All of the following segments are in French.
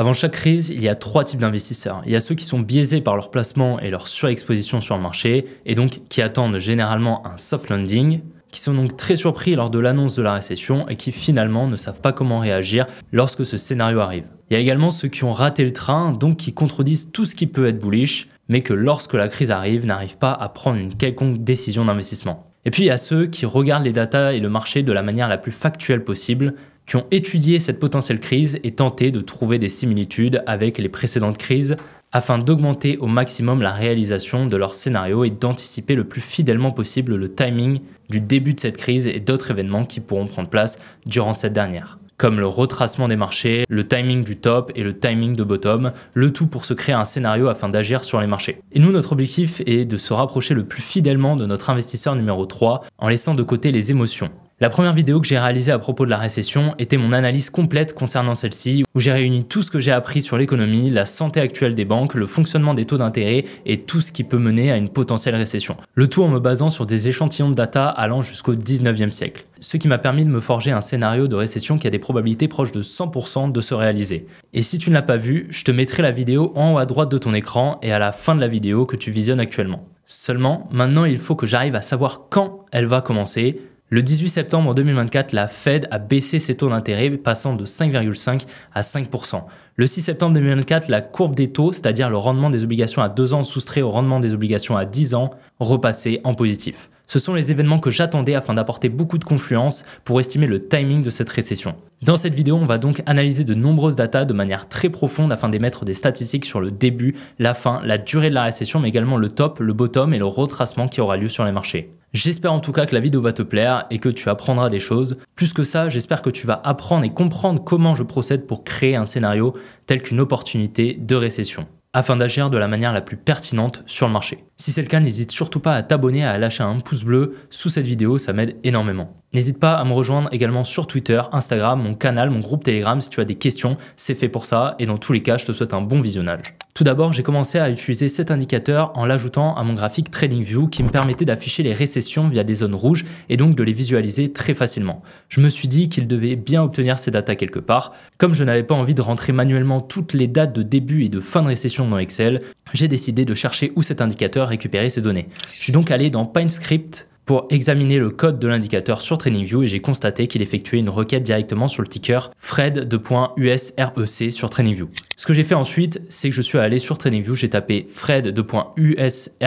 Avant chaque crise, il y a 3 types d'investisseurs. Il y a ceux qui sont biaisés par leur placement et leur surexposition sur le marché, et donc qui attendent généralement un soft landing, qui sont donc très surpris lors de l'annonce de la récession et qui finalement ne savent pas comment réagir lorsque ce scénario arrive. Il y a également ceux qui ont raté le train, donc qui contredisent tout ce qui peut être bullish, mais que lorsque la crise arrive, n'arrivent pas à prendre une quelconque décision d'investissement. Et puis il y a ceux qui regardent les datas et le marché de la manière la plus factuelle possible, qui ont étudié cette potentielle crise et tenté de trouver des similitudes avec les précédentes crises afin d'augmenter au maximum la réalisation de leur scénario et d'anticiper le plus fidèlement possible le timing du début de cette crise et d'autres événements qui pourront prendre place durant cette dernière, comme le retracement des marchés, le timing du top et le timing de bottom, le tout pour se créer un scénario afin d'agir sur les marchés. Et nous, notre objectif est de se rapprocher le plus fidèlement de notre investisseur numéro 3 en laissant de côté les émotions. La première vidéo que j'ai réalisée à propos de la récession était mon analyse complète concernant celle-ci, où j'ai réuni tout ce que j'ai appris sur l'économie, la santé actuelle des banques, le fonctionnement des taux d'intérêt et tout ce qui peut mener à une potentielle récession. Le tout en me basant sur des échantillons de data allant jusqu'au 19e siècle. Ce qui m'a permis de me forger un scénario de récession qui a des probabilités proches de 100% de se réaliser. Et si tu ne l'as pas vu, je te mettrai la vidéo en haut à droite de ton écran et à la fin de la vidéo que tu visionnes actuellement. Seulement, maintenant il faut que j'arrive à savoir quand elle va commencer. Le 18 septembre 2024, la Fed a baissé ses taux d'intérêt, passant de 5,5 à 5%. Le 6 septembre 2024, la courbe des taux, c'est-à-dire le rendement des obligations à 2 ans soustrait au rendement des obligations à 10 ans, repassait en positif. Ce sont les événements que j'attendais afin d'apporter beaucoup de confluence pour estimer le timing de cette récession. Dans cette vidéo, on va donc analyser de nombreuses datas de manière très profonde afin d'émettre des statistiques sur le début, la fin, la durée de la récession, mais également le top, le bottom et le retracement qui aura lieu sur les marchés. J'espère en tout cas que la vidéo va te plaire et que tu apprendras des choses. Plus que ça, j'espère que tu vas apprendre et comprendre comment je procède pour créer un scénario tel qu'une opportunité de récession, afin d'agir de la manière la plus pertinente sur le marché. Si c'est le cas, n'hésite surtout pas à t'abonner, à lâcher un pouce bleu sous cette vidéo, ça m'aide énormément. N'hésite pas à me rejoindre également sur Twitter, Instagram, mon canal, mon groupe Telegram si tu as des questions, c'est fait pour ça et dans tous les cas, je te souhaite un bon visionnage. Tout d'abord, j'ai commencé à utiliser cet indicateur en l'ajoutant à mon graphique TradingView qui me permettait d'afficher les récessions via des zones rouges et donc de les visualiser très facilement. Je me suis dit qu'il devait bien obtenir ces datas quelque part. Comme je n'avais pas envie de rentrer manuellement toutes les dates de début et de fin de récession dans Excel, j'ai décidé de chercher où cet indicateur récupérait ces données. Je suis donc allé dans PineScript pour examiner le code de l'indicateur sur TradingView et j'ai constaté qu'il effectuait une requête directement sur le ticker FRED.USREC sur TradingView. Ce que j'ai fait ensuite, c'est que je suis allé sur TradingView, j'ai tapé FRED.USREC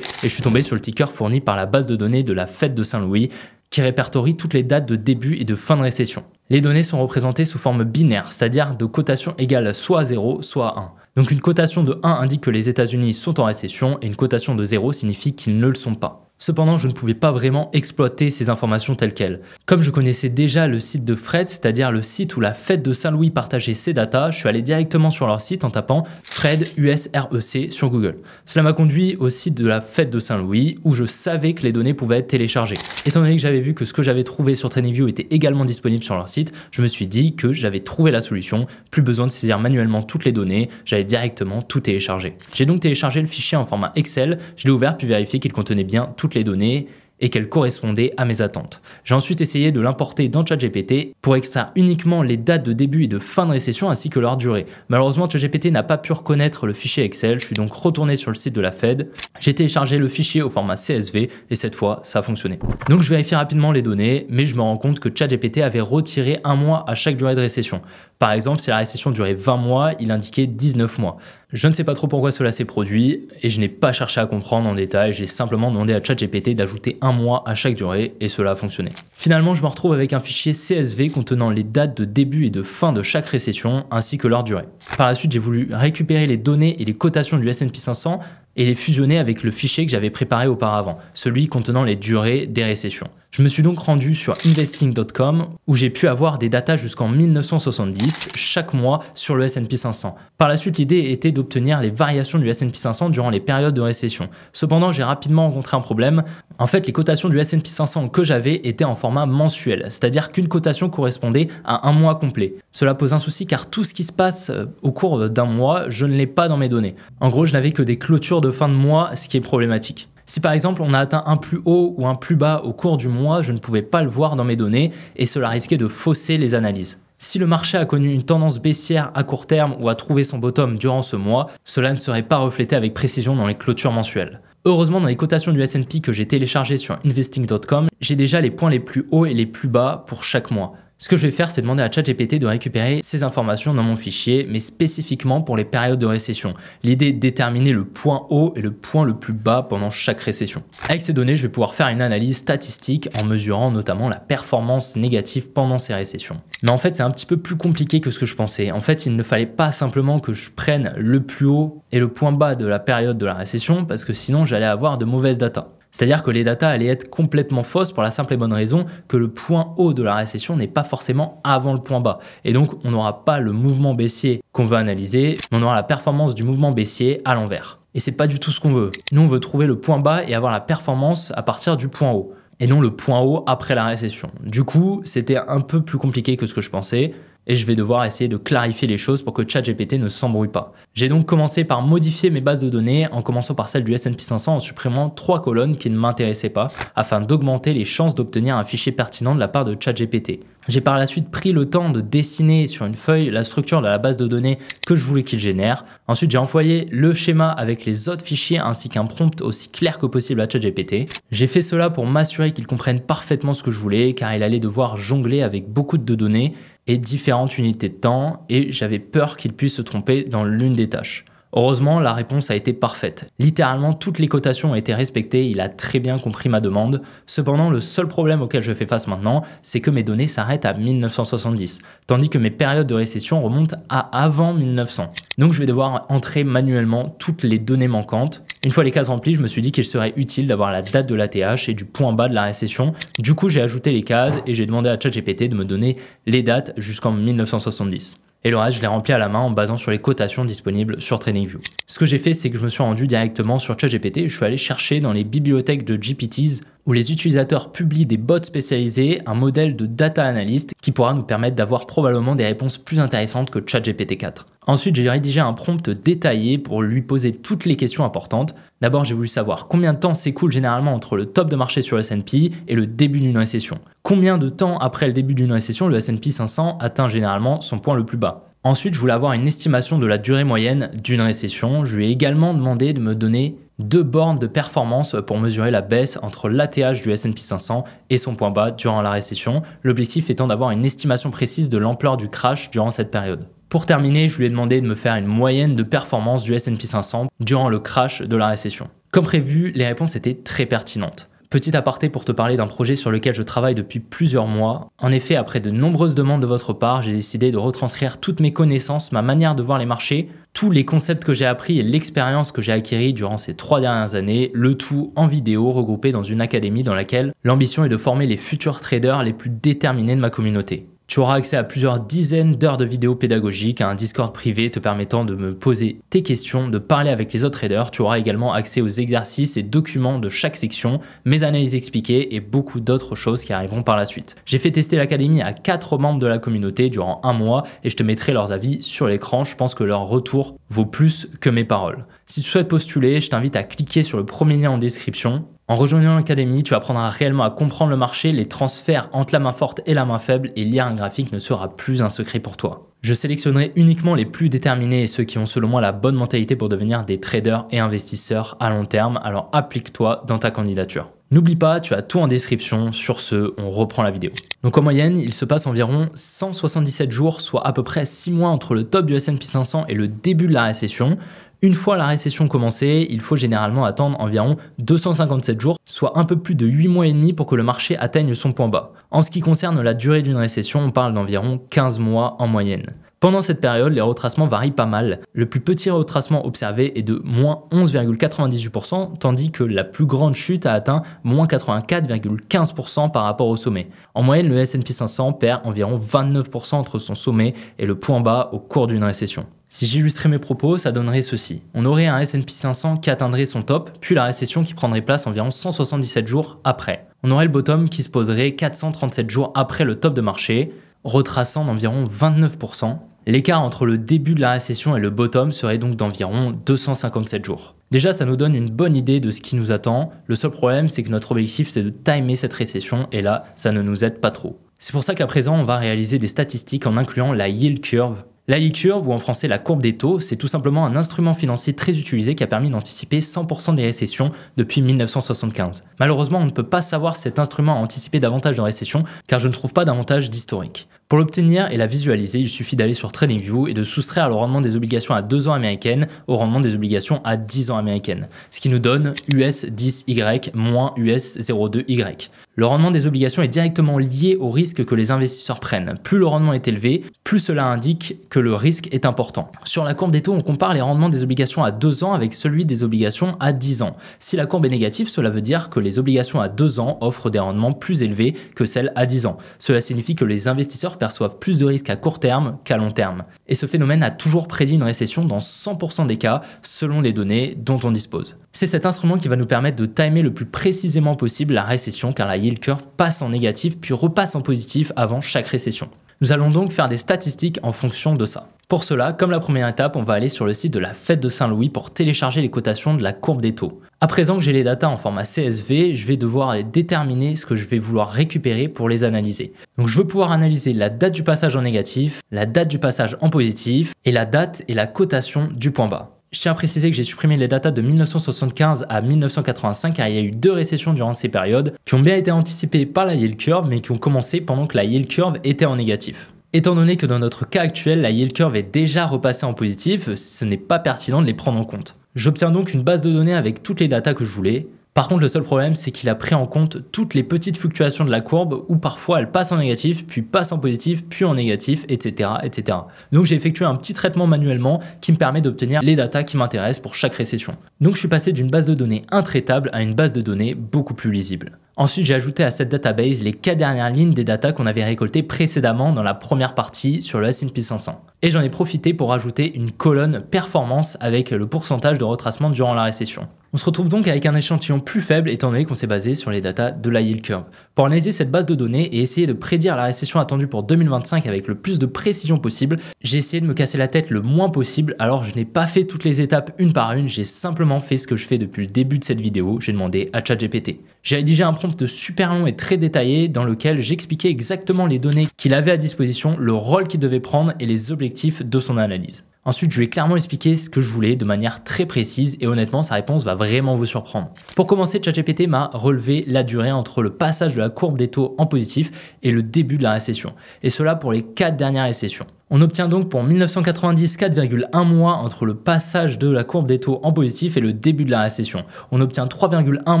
et je suis tombé sur le ticker fourni par la base de données de la Fed de Saint-Louis qui répertorie toutes les dates de début et de fin de récession. Les données sont représentées sous forme binaire, c'est-à-dire de cotation égale soit à 0, soit à 1. Donc une cotation de 1 indique que les États-Unis sont en récession et une cotation de 0 signifie qu'ils ne le sont pas. Cependant, je ne pouvais pas vraiment exploiter ces informations telles quelles. Comme je connaissais déjà le site de Fred, c'est-à-dire le site où la Fed de Saint-Louis partageait ses datas, je suis allé directement sur leur site en tapant Fred USREC sur Google. Cela m'a conduit au site de la Fed de Saint-Louis où je savais que les données pouvaient être téléchargées. Étant donné que j'avais vu que ce que j'avais trouvé sur TradingView était également disponible sur leur site, je me suis dit que j'avais trouvé la solution, plus besoin de saisir manuellement toutes les données, j'allais directement tout télécharger. J'ai donc téléchargé le fichier en format Excel, je l'ai ouvert puis vérifié qu'il contenait bien toutes les données et qu'elles correspondaient à mes attentes. J'ai ensuite essayé de l'importer dans ChatGPT pour extraire uniquement les dates de début et de fin de récession ainsi que leur durée. Malheureusement, ChatGPT n'a pas pu reconnaître le fichier Excel, je suis donc retourné sur le site de la Fed, j'ai téléchargé le fichier au format CSV et cette fois, ça a fonctionné. Donc je vérifie rapidement les données, mais je me rends compte que ChatGPT avait retiré 1 mois à chaque durée de récession. Par exemple, si la récession durait 20 mois, il indiquait 19 mois. Je ne sais pas trop pourquoi cela s'est produit et je n'ai pas cherché à comprendre en détail, j'ai simplement demandé à ChatGPT d'ajouter 1 mois à chaque durée et cela a fonctionné. Finalement, je me retrouve avec un fichier CSV contenant les dates de début et de fin de chaque récession ainsi que leur durée. Par la suite, j'ai voulu récupérer les données et les cotations du S&P 500 et les fusionner avec le fichier que j'avais préparé auparavant, celui contenant les durées des récessions. Je me suis donc rendu sur investing.com où j'ai pu avoir des datas jusqu'en 1970 chaque mois sur le S&P 500. Par la suite, l'idée était d'obtenir les variations du S&P 500 durant les périodes de récession. Cependant, j'ai rapidement rencontré un problème. En fait, les cotations du S&P 500 que j'avais étaient en format mensuel, c'est-à-dire qu'une cotation correspondait à un mois complet. Cela pose un souci car tout ce qui se passe au cours d'un mois, je ne l'ai pas dans mes données. En gros, je n'avais que des clôtures de fin de mois, ce qui est problématique. Si par exemple on a atteint un plus haut ou un plus bas au cours du mois, je ne pouvais pas le voir dans mes données et cela risquait de fausser les analyses. Si le marché a connu une tendance baissière à court terme ou a trouvé son bottom durant ce mois, cela ne serait pas reflété avec précision dans les clôtures mensuelles. Heureusement, dans les cotations du S&P que j'ai téléchargées sur investing.com, j'ai déjà les points les plus hauts et les plus bas pour chaque mois. Ce que je vais faire, c'est demander à ChatGPT de récupérer ces informations dans mon fichier, mais spécifiquement pour les périodes de récession. L'idée est de déterminer le point haut et le point le plus bas pendant chaque récession. Avec ces données, je vais pouvoir faire une analyse statistique en mesurant notamment la performance négative pendant ces récessions. Mais en fait, c'est un petit peu plus compliqué que ce que je pensais. En fait, il ne fallait pas simplement que je prenne le plus haut et le point bas de la période de la récession, parce que sinon, j'allais avoir de mauvaises datas. C'est-à-dire que les datas allaient être complètement fausses pour la simple et bonne raison que le point haut de la récession n'est pas forcément avant le point bas. Et donc, on n'aura pas le mouvement baissier qu'on veut analyser, mais on aura la performance du mouvement baissier à l'envers. Et c'est pas du tout ce qu'on veut. Nous, on veut trouver le point bas et avoir la performance à partir du point haut, et non le point haut après la récession. Du coup, c'était un peu plus compliqué que ce que je pensais, et je vais devoir essayer de clarifier les choses pour que ChatGPT ne s'embrouille pas. J'ai donc commencé par modifier mes bases de données en commençant par celle du S&P 500 en supprimant 3 colonnes qui ne m'intéressaient pas afin d'augmenter les chances d'obtenir un fichier pertinent de la part de ChatGPT. J'ai par la suite pris le temps de dessiner sur une feuille la structure de la base de données que je voulais qu'il génère. Ensuite, j'ai envoyé le schéma avec les autres fichiers ainsi qu'un prompt aussi clair que possible à ChatGPT. J'ai fait cela pour m'assurer qu'il comprenne parfaitement ce que je voulais car il allait devoir jongler avec beaucoup de données et différentes unités de temps et j'avais peur qu'il puisse se tromper dans l'une des tâches. Heureusement, la réponse a été parfaite. Littéralement, toutes les cotations ont été respectées, il a très bien compris ma demande. Cependant, le seul problème auquel je fais face maintenant, c'est que mes données s'arrêtent à 1970, tandis que mes périodes de récession remontent à avant 1900. Donc je vais devoir entrer manuellement toutes les données manquantes. Une fois les cases remplies, je me suis dit qu'il serait utile d'avoir la date de l'ATH et du point bas de la récession. Du coup, j'ai ajouté les cases et j'ai demandé à ChatGPT de me donner les dates jusqu'en 1970. Et le reste, je l'ai rempli à la main en basant sur les cotations disponibles sur TradingView. Ce que j'ai fait, c'est que je me suis rendu directement sur ChatGPT et je suis allé chercher dans les bibliothèques de GPTs où les utilisateurs publient des bots spécialisés, un modèle de data analyst qui pourra nous permettre d'avoir probablement des réponses plus intéressantes que ChatGPT 4. Ensuite, j'ai rédigé un prompt détaillé pour lui poser toutes les questions importantes. D'abord, j'ai voulu savoir combien de temps s'écoule généralement entre le top de marché sur le S&P et le début d'une récession. Combien de temps après le début d'une récession, le S&P 500 atteint généralement son point le plus bas. Ensuite, je voulais avoir une estimation de la durée moyenne d'une récession. Je lui ai également demandé de me donner 2 bornes de performance pour mesurer la baisse entre l'ATH du S&P 500 et son point bas durant la récession, l'objectif étant d'avoir une estimation précise de l'ampleur du crash durant cette période. Pour terminer, je lui ai demandé de me faire une moyenne de performance du S&P 500 durant le crash de la récession. Comme prévu, les réponses étaient très pertinentes. Petit aparté pour te parler d'un projet sur lequel je travaille depuis plusieurs mois. En effet, après de nombreuses demandes de votre part, j'ai décidé de retranscrire toutes mes connaissances, ma manière de voir les marchés, tous les concepts que j'ai appris et l'expérience que j'ai acquis durant ces 3 dernières années, le tout en vidéo regroupé dans une académie dans laquelle l'ambition est de former les futurs traders les plus déterminés de ma communauté. Tu auras accès à plusieurs dizaines d'heures de vidéos pédagogiques, à un Discord privé te permettant de me poser tes questions, de parler avec les autres traders. Tu auras également accès aux exercices et documents de chaque section, mes analyses expliquées et beaucoup d'autres choses qui arriveront par la suite. J'ai fait tester l'académie à 4 membres de la communauté durant 1 mois et je te mettrai leurs avis sur l'écran. Je pense que leur retour vaut plus que mes paroles. Si tu souhaites postuler, je t'invite à cliquer sur le premier lien en description. En rejoignant l'académie, tu apprendras réellement à comprendre le marché, les transferts entre la main forte et la main faible et lire un graphique ne sera plus un secret pour toi. Je sélectionnerai uniquement les plus déterminés et ceux qui ont selon moi la bonne mentalité pour devenir des traders et investisseurs à long terme, alors applique-toi dans ta candidature. N'oublie pas, tu as tout en description. Sur ce, on reprend la vidéo. Donc en moyenne, il se passe environ 177 jours, soit à peu près 6 mois entre le top du S&P 500 et le début de la récession. Une fois la récession commencée, il faut généralement attendre environ 257 jours, soit un peu plus de 8 mois et demi pour que le marché atteigne son point bas. En ce qui concerne la durée d'une récession, on parle d'environ 15 mois en moyenne. Pendant cette période, les retracements varient pas mal. Le plus petit retracement observé est de moins 11,98%, tandis que la plus grande chute a atteint moins 84,15% par rapport au sommet. En moyenne, le S&P 500 perd environ 29% entre son sommet et le point bas au cours d'une récession. Si j'illustrais mes propos, ça donnerait ceci. On aurait un S&P 500 qui atteindrait son top, puis la récession qui prendrait place environ 177 jours après. On aurait le bottom qui se poserait 437 jours après le top de marché, retraçant d'environ 29%. L'écart entre le début de la récession et le bottom serait donc d'environ 257 jours. Déjà, ça nous donne une bonne idée de ce qui nous attend. Le seul problème, c'est que notre objectif, c'est de timer cette récession et là, ça ne nous aide pas trop. C'est pour ça qu'à présent, on va réaliser des statistiques en incluant la yield curve. La yield curve, ou en français la courbe des taux, c'est tout simplement un instrument financier très utilisé qui a permis d'anticiper 100% des récessions depuis 1975. Malheureusement, on ne peut pas savoir si cet instrument a anticipé davantage de récessions car je ne trouve pas davantage d'historique. Pour l'obtenir et la visualiser, il suffit d'aller sur TradingView et de soustraire le rendement des obligations à 2 ans américaines au rendement des obligations à 10 ans américaines, ce qui nous donne US 10Y moins US 02Y. Le rendement des obligations est directement lié au risque que les investisseurs prennent. Plus le rendement est élevé, plus cela indique que le risque est important. Sur la courbe des taux, on compare les rendements des obligations à 2 ans avec celui des obligations à 10 ans. Si la courbe est négative, cela veut dire que les obligations à 2 ans offrent des rendements plus élevés que celles à 10 ans. Cela signifie que les investisseurs perçoivent plus de risques à court terme qu'à long terme. Et ce phénomène a toujours prédit une récession dans 100% des cas selon les données dont on dispose. C'est cet instrument qui va nous permettre de timer le plus précisément possible la récession car la yield curve passe en négatif puis repasse en positif avant chaque récession. Nous allons donc faire des statistiques en fonction de ça. Pour cela, comme la première étape, on va aller sur le site de la Fed de Saint-Louis pour télécharger les cotations de la courbe des taux. À présent que j'ai les datas en format CSV, je vais devoir déterminer ce que je vais vouloir récupérer pour les analyser. Donc je veux pouvoir analyser la date du passage en négatif, la date du passage en positif et la date et la cotation du point bas. Je tiens à préciser que j'ai supprimé les datas de 1975 à 1985 car il y a eu 2 récessions durant ces périodes qui ont bien été anticipées par la yield curve mais qui ont commencé pendant que la yield curve était en négatif. Étant donné que dans notre cas actuel, la yield curve est déjà repassée en positif, ce n'est pas pertinent de les prendre en compte. J'obtiens donc une base de données avec toutes les datas que je voulais. Par contre, le seul problème, c'est qu'il a pris en compte toutes les petites fluctuations de la courbe où parfois elle passe en négatif, puis passe en positif, puis en négatif, etc. etc. Donc j'ai effectué un petit traitement manuellement qui me permet d'obtenir les datas qui m'intéressent pour chaque récession. Donc je suis passé d'une base de données intraitable à une base de données beaucoup plus lisible. Ensuite, j'ai ajouté à cette database les 4 dernières lignes des datas qu'on avait récoltées précédemment dans la première partie sur le S&P 500. Et j'en ai profité pour ajouter une colonne performance avec le pourcentage de retracement durant la récession. On se retrouve donc avec un échantillon plus faible étant donné qu'on s'est basé sur les datas de la yield curve. Pour analyser cette base de données et essayer de prédire la récession attendue pour 2025 avec le plus de précision possible, j'ai essayé de me casser la tête le moins possible. Alors je n'ai pas fait toutes les étapes une par une, j'ai simplement fait ce que je fais depuis le début de cette vidéo, j'ai demandé à ChatGPT. J'ai rédigé un prompt super long et très détaillé dans lequel j'expliquais exactement les données qu'il avait à disposition, le rôle qu'il devait prendre et les objectifs de son analyse. Ensuite, je lui ai clairement expliqué ce que je voulais de manière très précise et honnêtement, sa réponse va vraiment vous surprendre. Pour commencer, ChatGPT m'a relevé la durée entre le passage de la courbe des taux en positif et le début de la récession. Et cela pour les 4 dernières récessions. On obtient donc pour 1990 4,1 mois entre le passage de la courbe des taux en positif et le début de la récession. On obtient 3,1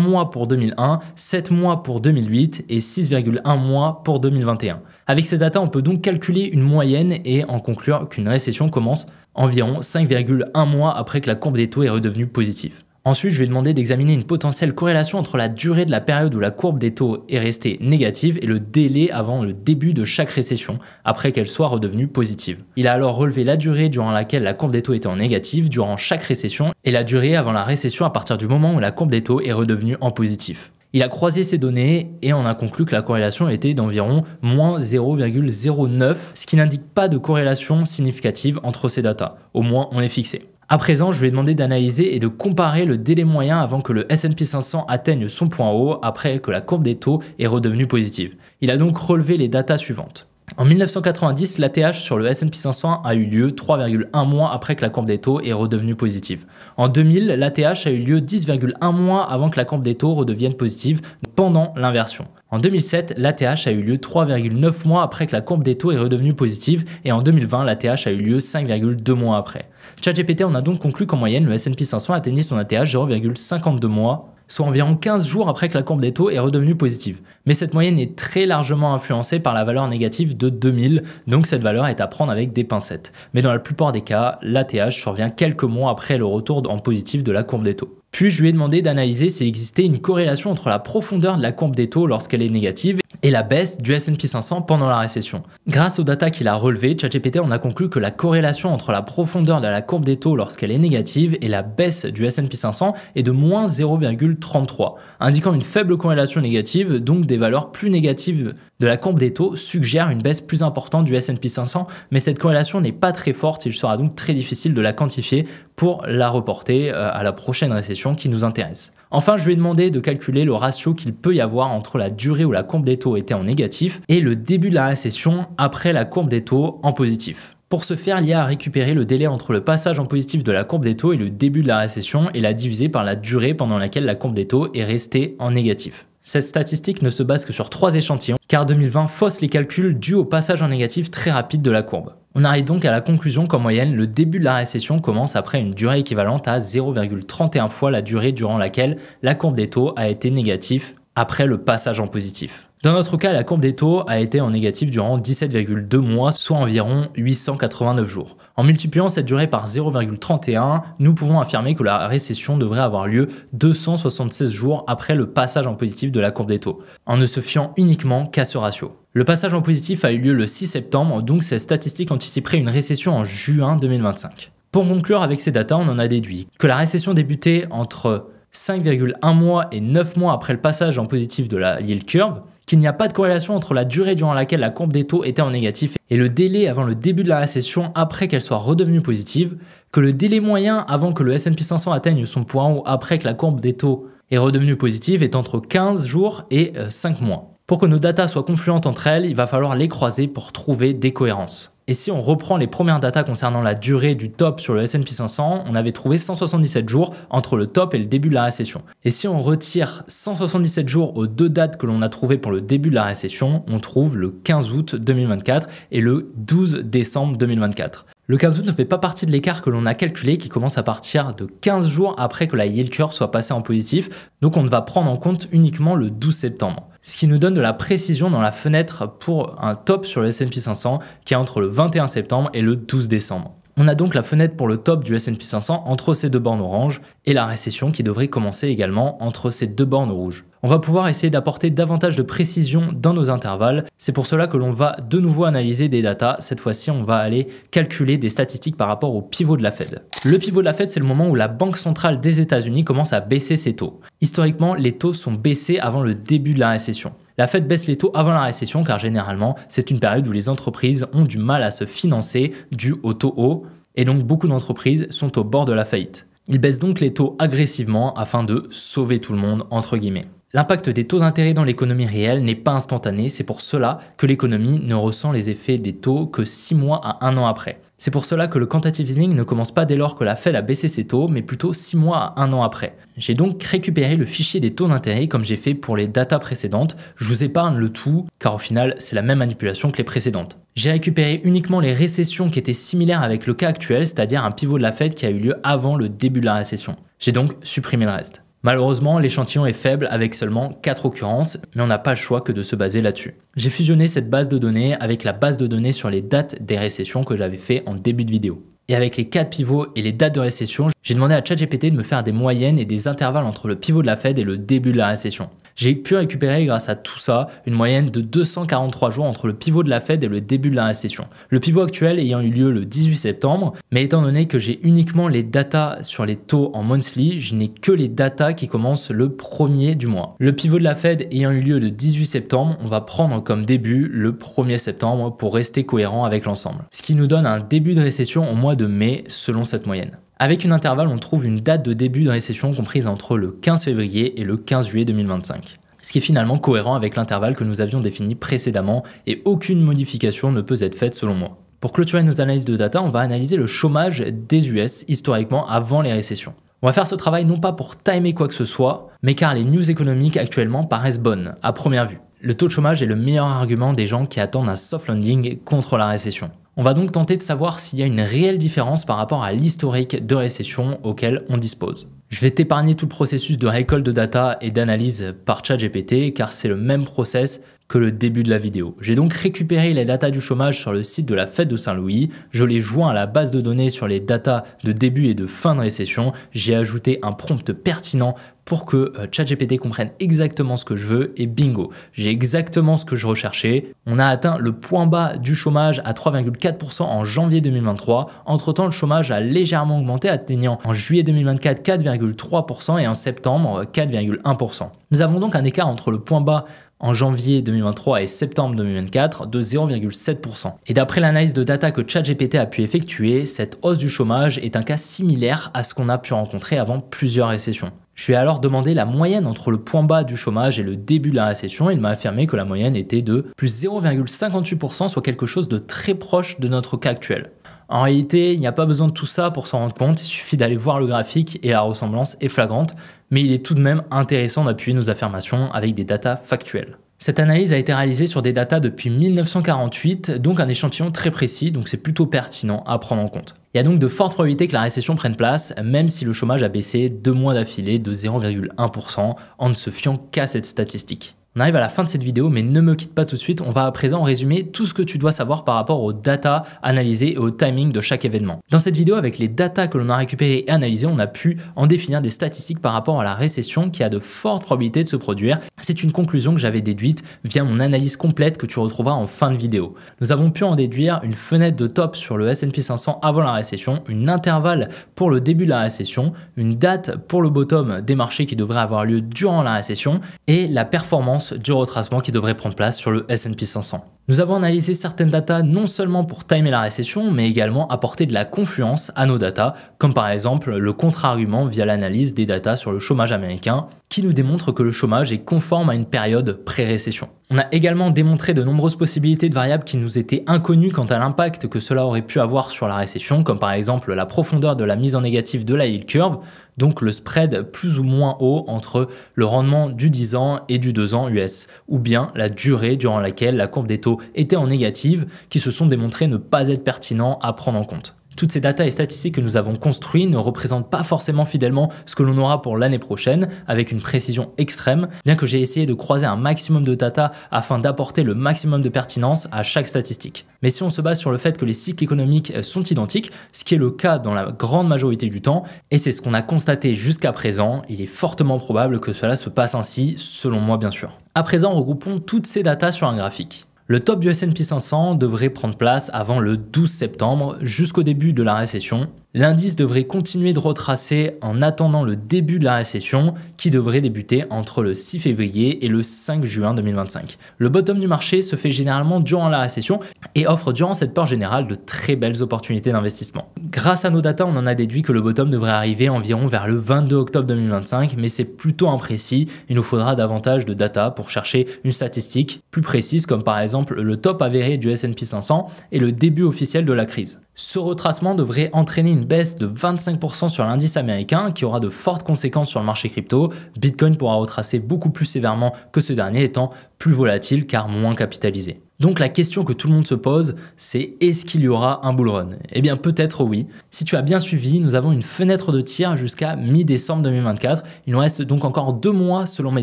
mois pour 2001, 7 mois pour 2008 et 6,1 mois pour 2021. Avec ces datas, on peut donc calculer une moyenne et en conclure qu'une récession commence environ 5,1 mois après que la courbe des taux est redevenue positive. Ensuite, je vais demander d'examiner une potentielle corrélation entre la durée de la période où la courbe des taux est restée négative et le délai avant le début de chaque récession, après qu'elle soit redevenue positive. Il a alors relevé la durée durant laquelle la courbe des taux était en négatif durant chaque récession et la durée avant la récession à partir du moment où la courbe des taux est redevenue en positif. Il a croisé ces données et on a conclu que la corrélation était d'environ moins 0,09, ce qui n'indique pas de corrélation significative entre ces datas. Au moins, on est fixé. À présent, je lui ai demandé d'analyser et de comparer le délai moyen avant que le S&P 500 atteigne son point haut après que la courbe des taux est redevenue positive. Il a donc relevé les datas suivantes. En 1990, l'ATH sur le S&P 500 a eu lieu 3,1 mois après que la courbe des taux est redevenue positive. En 2000, l'ATH a eu lieu 10,1 mois avant que la courbe des taux redevienne positive pendant l'inversion. En 2007, l'ATH a eu lieu 3,9 mois après que la courbe des taux est redevenue positive et en 2020, l'ATH a eu lieu 5,2 mois après. ChatGPT en a donc conclu qu'en moyenne, le S&P 500 atteignit son ATH 0,52 mois, soit environ 15 jours après que la courbe des taux est redevenue positive. Mais cette moyenne est très largement influencée par la valeur négative de 2000, donc cette valeur est à prendre avec des pincettes. Mais dans la plupart des cas, l'ATH survient quelques mois après le retour en positif de la courbe des taux. Puis je lui ai demandé d'analyser s'il existait une corrélation entre la profondeur de la courbe des taux lorsqu'elle est négative et la baisse du S&P 500 pendant la récession. Grâce aux datas qu'il a relevées, ChatGPT en a conclu que la corrélation entre la profondeur de la courbe des taux lorsqu'elle est négative et la baisse du S&P 500 est de moins 0,33, indiquant une faible corrélation négative, donc des valeurs plus négatives de la courbe des taux suggèrent une baisse plus importante du S&P 500, mais cette corrélation n'est pas très forte et il sera donc très difficile de la quantifier pour la reporter à la prochaine récession qui nous intéresse. Enfin, je lui ai demandé de calculer le ratio qu'il peut y avoir entre la durée où la courbe des taux était en négatif et le début de la récession après la courbe des taux en positif. Pour ce faire, l'IA a récupéré le délai entre le passage en positif de la courbe des taux et le début de la récession et l'a divisé par la durée pendant laquelle la courbe des taux est restée en négatif. Cette statistique ne se base que sur 3 échantillons, car 2020 fausse les calculs dus au passage en négatif très rapide de la courbe. On arrive donc à la conclusion qu'en moyenne, le début de la récession commence après une durée équivalente à 0,31 fois la durée durant laquelle la courbe des taux a été négative après le passage en positif. Dans notre cas, la courbe des taux a été en négatif durant 17,2 mois, soit environ 889 jours. En multipliant cette durée par 0,31, nous pouvons affirmer que la récession devrait avoir lieu 276 jours après le passage en positif de la courbe des taux, en ne se fiant uniquement qu'à ce ratio. Le passage en positif a eu lieu le 6 septembre, donc ces statistiques anticiperaient une récession en juin 2025. Pour conclure avec ces datas, on en a déduit que la récession débutait entre 5,1 mois et 9 mois après le passage en positif de la yield curve, qu'il n'y a pas de corrélation entre la durée durant laquelle la courbe des taux était en négatif et le délai avant le début de la récession après qu'elle soit redevenue positive, que le délai moyen avant que le S&P 500 atteigne son point haut après que la courbe des taux est redevenue positive est entre 15 jours et 5 mois. Pour que nos datas soient confluentes entre elles, il va falloir les croiser pour trouver des cohérences. Et si on reprend les premières datas concernant la durée du top sur le S&P 500, on avait trouvé 177 jours entre le top et le début de la récession. Et si on retire 177 jours aux 2 dates que l'on a trouvées pour le début de la récession, on trouve le 15 août 2024 et le 12 décembre 2024. Le 15 août ne fait pas partie de l'écart que l'on a calculé qui commence à partir de 15 jours après que la yield curve soit passée en positif, donc on ne va prendre en compte uniquement le 12 septembre. Ce qui nous donne de la précision dans la fenêtre pour un top sur le S&P 500 qui est entre le 21 septembre et le 12 décembre. On a donc la fenêtre pour le top du S&P 500 entre ces 2 bornes oranges et la récession qui devrait commencer également entre ces 2 bornes rouges. On va pouvoir essayer d'apporter davantage de précision dans nos intervalles. C'est pour cela que l'on va de nouveau analyser des datas. Cette fois-ci, on va aller calculer des statistiques par rapport au pivot de la Fed. Le pivot de la Fed, c'est le moment où la Banque centrale des États-Unis commence à baisser ses taux. Historiquement, les taux sont baissés avant le début de la récession. La Fed baisse les taux avant la récession car généralement, c'est une période où les entreprises ont du mal à se financer dû aux taux hauts et donc beaucoup d'entreprises sont au bord de la faillite. Ils baissent donc les taux agressivement afin de sauver tout le monde, entre guillemets. L'impact des taux d'intérêt dans l'économie réelle n'est pas instantané, c'est pour cela que l'économie ne ressent les effets des taux que 6 mois à 1 an après. C'est pour cela que le quantitative easing ne commence pas dès lors que la Fed a baissé ses taux, mais plutôt 6 mois à 1 an après. J'ai donc récupéré le fichier des taux d'intérêt comme j'ai fait pour les datas précédentes. Je vous épargne le tout, car au final, c'est la même manipulation que les précédentes. J'ai récupéré uniquement les récessions qui étaient similaires avec le cas actuel, c'est-à-dire un pivot de la Fed qui a eu lieu avant le début de la récession. J'ai donc supprimé le reste. Malheureusement, l'échantillon est faible avec seulement 4 occurrences, mais on n'a pas le choix que de se baser là-dessus. J'ai fusionné cette base de données avec la base de données sur les dates des récessions que j'avais fait en début de vidéo. Et avec les 4 pivots et les dates de récession, j'ai demandé à ChatGPT de me faire des moyennes et des intervalles entre le pivot de la Fed et le début de la récession. J'ai pu récupérer grâce à tout ça une moyenne de 243 jours entre le pivot de la Fed et le début de la récession. Le pivot actuel ayant eu lieu le 18 septembre, mais étant donné que j'ai uniquement les datas sur les taux en monthly, je n'ai que les datas qui commencent le 1er du mois. Le pivot de la Fed ayant eu lieu le 18 septembre, on va prendre comme début le 1er septembre pour rester cohérent avec l'ensemble. Ce qui nous donne un début de récession au mois de mai selon cette moyenne. Avec une intervalle, on trouve une date de début de récession comprise entre le 15 février et le 15 juillet 2025. Ce qui est finalement cohérent avec l'intervalle que nous avions défini précédemment et aucune modification ne peut être faite selon moi. Pour clôturer nos analyses de data, on va analyser le chômage des US historiquement avant les récessions. On va faire ce travail non pas pour timer quoi que ce soit, mais car les news économiques actuellement paraissent bonnes, à première vue. Le taux de chômage est le meilleur argument des gens qui attendent un soft landing contre la récession. On va donc tenter de savoir s'il y a une réelle différence par rapport à l'historique de récession auquel on dispose. Je vais t'épargner tout le processus de récolte de data et d'analyse par ChatGPT car c'est le même process que le début de la vidéo. J'ai donc récupéré les datas du chômage sur le site de la Fed de Saint-Louis, je les joins à la base de données sur les datas de début et de fin de récession, j'ai ajouté un prompt pertinent pour que ChatGPT comprenne exactement ce que je veux et bingo, j'ai exactement ce que je recherchais. On a atteint le point bas du chômage à 3,4% en janvier 2023. Entre-temps, le chômage a légèrement augmenté, atteignant en juillet 2024 4,3% et en septembre 4,1%. Nous avons donc un écart entre le point bas en janvier 2023 et septembre 2024 de 0,7%. Et d'après l'analyse de data que ChatGPT a pu effectuer, cette hausse du chômage est un cas similaire à ce qu'on a pu rencontrer avant plusieurs récessions. Je lui ai alors demandé la moyenne entre le point bas du chômage et le début de la récession. Il m'a affirmé que la moyenne était de plus 0,58%, soit quelque chose de très proche de notre cas actuel. En réalité, il n'y a pas besoin de tout ça pour s'en rendre compte, il suffit d'aller voir le graphique et la ressemblance est flagrante, mais il est tout de même intéressant d'appuyer nos affirmations avec des datas factuelles. Cette analyse a été réalisée sur des datas depuis 1948, donc un échantillon très précis, donc c'est plutôt pertinent à prendre en compte. Il y a donc de fortes probabilités que la récession prenne place, même si le chômage a baissé 2 mois d'affilée de 0,1% en ne se fiant qu'à cette statistique. On arrive à la fin de cette vidéo, mais ne me quitte pas tout de suite, on va à présent résumer tout ce que tu dois savoir par rapport aux data analysées et au timing de chaque événement. Dans cette vidéo, avec les data que l'on a récupérées et analysées, on a pu en définir des statistiques par rapport à la récession qui a de fortes probabilités de se produire. C'est une conclusion que j'avais déduite via mon analyse complète que tu retrouveras en fin de vidéo. Nous avons pu en déduire une fenêtre de top sur le S&P 500 avant la récession, une intervalle pour le début de la récession, une date pour le bottom des marchés qui devrait avoir lieu durant la récession et la performance du retracement qui devrait prendre place sur le S&P 500. Nous avons analysé certaines datas non seulement pour timer la récession, mais également apporter de la confluence à nos datas, comme par exemple le contre-argument via l'analyse des datas sur le chômage américain, qui nous démontre que le chômage est conforme à une période pré-récession. On a également démontré de nombreuses possibilités de variables qui nous étaient inconnues quant à l'impact que cela aurait pu avoir sur la récession, comme par exemple la profondeur de la mise en négatif de la yield curve, donc le spread plus ou moins haut entre le rendement du 10 ans et du 2 ans US, ou bien la durée durant laquelle la courbe des taux était en négative, qui se sont démontrés ne pas être pertinents à prendre en compte. Toutes ces datas et statistiques que nous avons construites ne représentent pas forcément fidèlement ce que l'on aura pour l'année prochaine, avec une précision extrême, bien que j'ai essayé de croiser un maximum de data afin d'apporter le maximum de pertinence à chaque statistique. Mais si on se base sur le fait que les cycles économiques sont identiques, ce qui est le cas dans la grande majorité du temps, et c'est ce qu'on a constaté jusqu'à présent, il est fortement probable que cela se passe ainsi, selon moi bien sûr. À présent, regroupons toutes ces datas sur un graphique. Le top du S&P 500 devrait prendre place avant le 12 septembre jusqu'au début de la récession. L'indice devrait continuer de retracer en attendant le début de la récession qui devrait débuter entre le 6 février et le 5 juin 2025. Le bottom du marché se fait généralement durant la récession et offre durant cette peur générale de très belles opportunités d'investissement. Grâce à nos datas, on en a déduit que le bottom devrait arriver environ vers le 22 octobre 2025, mais c'est plutôt imprécis. Il nous faudra davantage de data pour chercher une statistique plus précise, comme par exemple le top avéré du S&P 500 et le début officiel de la crise. Ce retracement devrait entraîner une baisse de 25% sur l'indice américain qui aura de fortes conséquences sur le marché crypto. Bitcoin pourra retracer beaucoup plus sévèrement que ce dernier étant plus volatile car moins capitalisé. Donc la question que tout le monde se pose, c'est est-ce qu'il y aura un bull run? Eh bien peut-être oui. Si tu as bien suivi, nous avons une fenêtre de tir jusqu'à mi-décembre 2024. Il nous reste donc encore 2 mois selon mes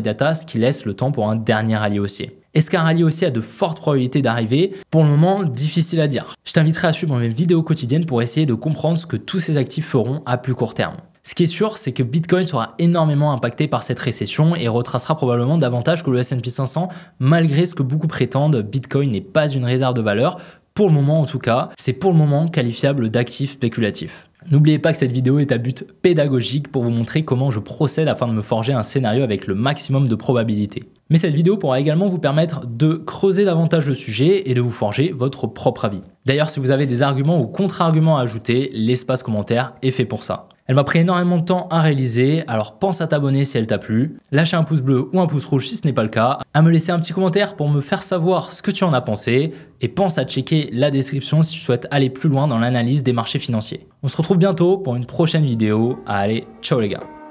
datas, ce qui laisse le temps pour un dernier rallye haussier. Est-ce qu'un rallye haussier a de fortes probabilités d'arriver? Pour le moment, difficile à dire. Je t'inviterai à suivre mes vidéos quotidiennes pour essayer de comprendre ce que tous ces actifs feront à plus court terme. Ce qui est sûr, c'est que Bitcoin sera énormément impacté par cette récession et retracera probablement davantage que le S&P 500, malgré ce que beaucoup prétendent, Bitcoin n'est pas une réserve de valeur. Pour le moment en tout cas, c'est pour le moment qualifiable d'actif spéculatif. N'oubliez pas que cette vidéo est à but pédagogique pour vous montrer comment je procède afin de me forger un scénario avec le maximum de probabilité. Mais cette vidéo pourra également vous permettre de creuser davantage le sujet et de vous forger votre propre avis. D'ailleurs, si vous avez des arguments ou contre-arguments à ajouter, l'espace commentaire est fait pour ça. Elle m'a pris énormément de temps à réaliser, alors pense à t'abonner si elle t'a plu, lâcher un pouce bleu ou un pouce rouge si ce n'est pas le cas, à me laisser un petit commentaire pour me faire savoir ce que tu en as pensé, et pense à checker la description si tu souhaites aller plus loin dans l'analyse des marchés financiers. On se retrouve bientôt pour une prochaine vidéo. Allez, ciao les gars!